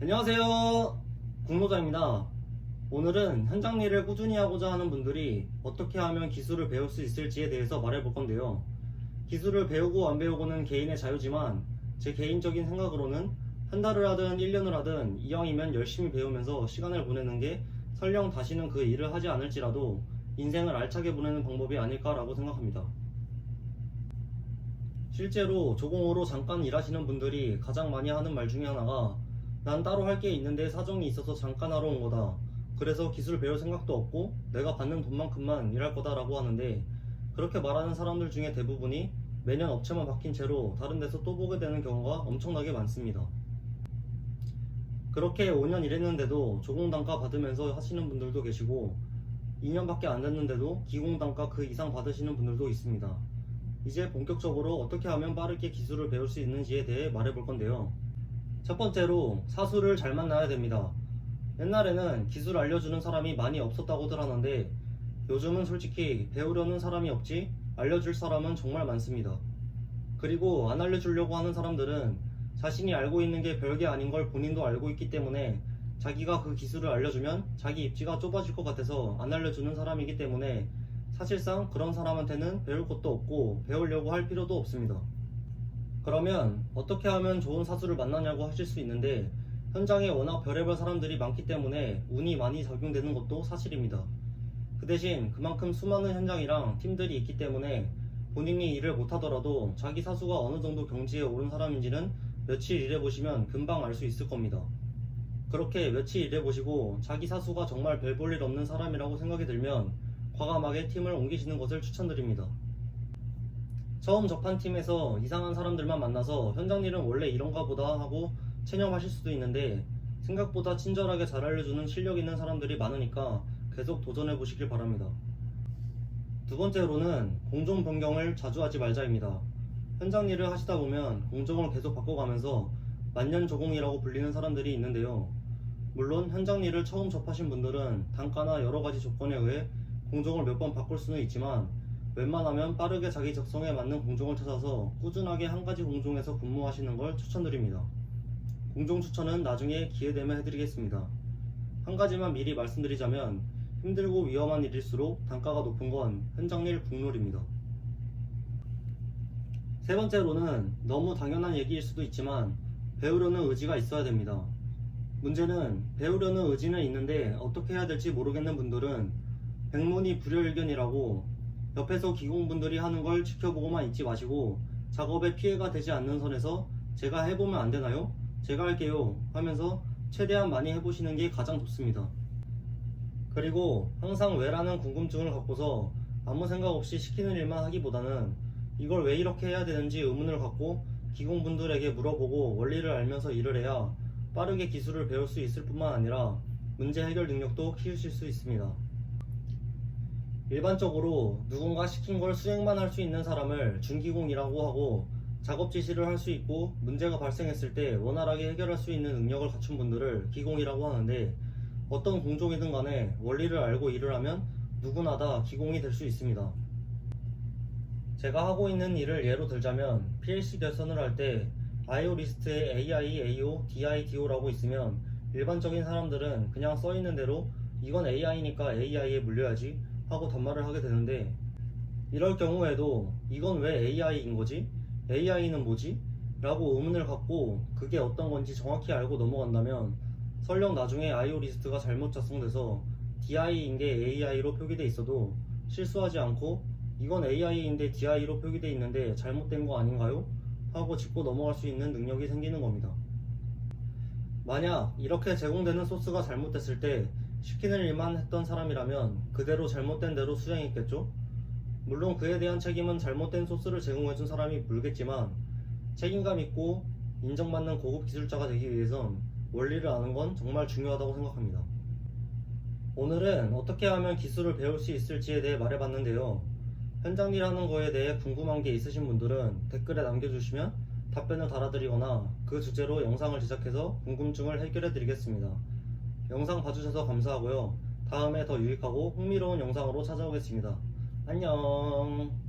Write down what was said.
안녕하세요, 국노자입니다. 오늘은 현장 일을 꾸준히 하고자 하는 분들이 어떻게 하면 기술을 배울 수 있을지에 대해서 말해볼 건데요. 기술을 배우고 안 배우고는 개인의 자유지만 제 개인적인 생각으로는 한 달을 하든 1년을 하든 이왕이면 열심히 배우면서 시간을 보내는 게 설령 다시는 그 일을 하지 않을지라도 인생을 알차게 보내는 방법이 아닐까라고 생각합니다. 실제로 조공으로 잠깐 일하시는 분들이 가장 많이 하는 말 중에 하나가 난 따로 할 게 있는데 사정이 있어서 잠깐 하러 온 거다. 그래서 기술 배울 생각도 없고 내가 받는 돈만큼만 일할 거다 라고 하는데, 그렇게 말하는 사람들 중에 대부분이 매년 업체만 바뀐 채로 다른 데서 또 보게 되는 경우가 엄청나게 많습니다. 그렇게 5년 일했는데도 조공단가 받으면서 하시는 분들도 계시고 2년밖에 안 됐는데도 기공단가 그 이상 받으시는 분들도 있습니다. 이제 본격적으로 어떻게 하면 빠르게 기술을 배울 수 있는지에 대해 말해볼 건데요. 첫 번째로 사수를 잘 만나야 됩니다. 옛날에는 기술 알려주는 사람이 많이 없었다고들 하는데 요즘은 솔직히 배우려는 사람이 없지 알려줄 사람은 정말 많습니다. 그리고 안 알려주려고 하는 사람들은 자신이 알고 있는 게 별게 아닌 걸 본인도 알고 있기 때문에 자기가 그 기술을 알려주면 자기 입지가 좁아질 것 같아서 안 알려주는 사람이기 때문에 사실상 그런 사람한테는 배울 것도 없고 배우려고 할 필요도 없습니다. 그러면 어떻게 하면 좋은 사수를 만나냐고 하실 수 있는데, 현장에 워낙 별의별 사람들이 많기 때문에 운이 많이 작용되는 것도 사실입니다. 그 대신 그만큼 수많은 현장이랑 팀들이 있기 때문에 본인이 일을 못하더라도 자기 사수가 어느 정도 경지에 오른 사람인지는 며칠 일해보시면 금방 알 수 있을 겁니다. 그렇게 며칠 일해보시고 자기 사수가 정말 별 볼 일 없는 사람이라고 생각이 들면 과감하게 팀을 옮기시는 것을 추천드립니다. 처음 접한 팀에서 이상한 사람들만 만나서 현장 일은 원래 이런가 보다 하고 체념하실 수도 있는데, 생각보다 친절하게 잘 알려주는 실력 있는 사람들이 많으니까 계속 도전해 보시길 바랍니다. 두 번째로는 공종 변경을 자주 하지 말자입니다. 현장 일을 하시다 보면 공종을 계속 바꿔가면서 만년 조공이라고 불리는 사람들이 있는데요. 물론 현장 일을 처음 접하신 분들은 단가나 여러가지 조건에 의해 공종을 몇 번 바꿀 수는 있지만 웬만하면 빠르게 자기 적성에 맞는 공종을 찾아서 꾸준하게 한 가지 공종에서 근무하시는 걸 추천드립니다. 공종 추천은 나중에 기회되면 해드리겠습니다. 한 가지만 미리 말씀드리자면 힘들고 위험한 일일수록 단가가 높은 건 현장일 국룰입니다. 세 번째로는 너무 당연한 얘기일 수도 있지만 배우려는 의지가 있어야 됩니다. 문제는 배우려는 의지는 있는데 어떻게 해야 될지 모르겠는 분들은 백문이 불여일견이라고 옆에서 기공분들이 하는 걸 지켜보고만 있지 마시고 작업에 피해가 되지 않는 선에서 제가 해보면 안 되나요? 제가 할게요 하면서 최대한 많이 해보시는 게 가장 좋습니다. 그리고 항상 왜라는 궁금증을 갖고서 아무 생각 없이 시키는 일만 하기보다는 이걸 왜 이렇게 해야 되는지 의문을 갖고 기공분들에게 물어보고 원리를 알면서 일을 해야 빠르게 기술을 배울 수 있을 뿐만 아니라 문제 해결 능력도 키우실 수 있습니다. 일반적으로 누군가 시킨 걸 수행만 할 수 있는 사람을 준기공이라고 하고, 작업 지시를 할 수 있고 문제가 발생했을 때 원활하게 해결할 수 있는 능력을 갖춘 분들을 기공이라고 하는데, 어떤 공종이든 간에 원리를 알고 일을 하면 누구나 다 기공이 될 수 있습니다. 제가 하고 있는 일을 예로 들자면 PLC 결선을 할 때 IO 리스트에 AI, AO, DI, DO라고 있으면 일반적인 사람들은 그냥 써있는 대로 이건 AI니까 AI에 물려야지 하고 단말을 하게 되는데, 이럴 경우에도 이건 왜 AI인 거지? AI는 뭐지? 라고 의문을 갖고 그게 어떤 건지 정확히 알고 넘어간다면 설령 나중에 IO 리스트가 잘못 작성돼서 DI인 게 AI로 표기돼 있어도 실수하지 않고 이건 AI인데 DI로 표기돼 있는데 잘못된 거 아닌가요? 하고 짚고 넘어갈 수 있는 능력이 생기는 겁니다. 만약 이렇게 제공되는 소스가 잘못됐을 때 시키는 일만 했던 사람이라면 그대로 잘못된 대로 수행했겠죠? 물론 그에 대한 책임은 잘못된 소스를 제공해준 사람이 물겠지만 책임감 있고 인정받는 고급 기술자가 되기 위해선 원리를 아는 건 정말 중요하다고 생각합니다. 오늘은 어떻게 하면 기술을 배울 수 있을지에 대해 말해봤는데요. 현장 일하는 거에 대해 궁금한 게 있으신 분들은 댓글에 남겨주시면 답변을 달아드리거나 그 주제로 영상을 제작해서 궁금증을 해결해 드리겠습니다. 영상 봐주셔서 감사하고요. 다음에 더 유익하고 흥미로운 영상으로 찾아오겠습니다. 안녕.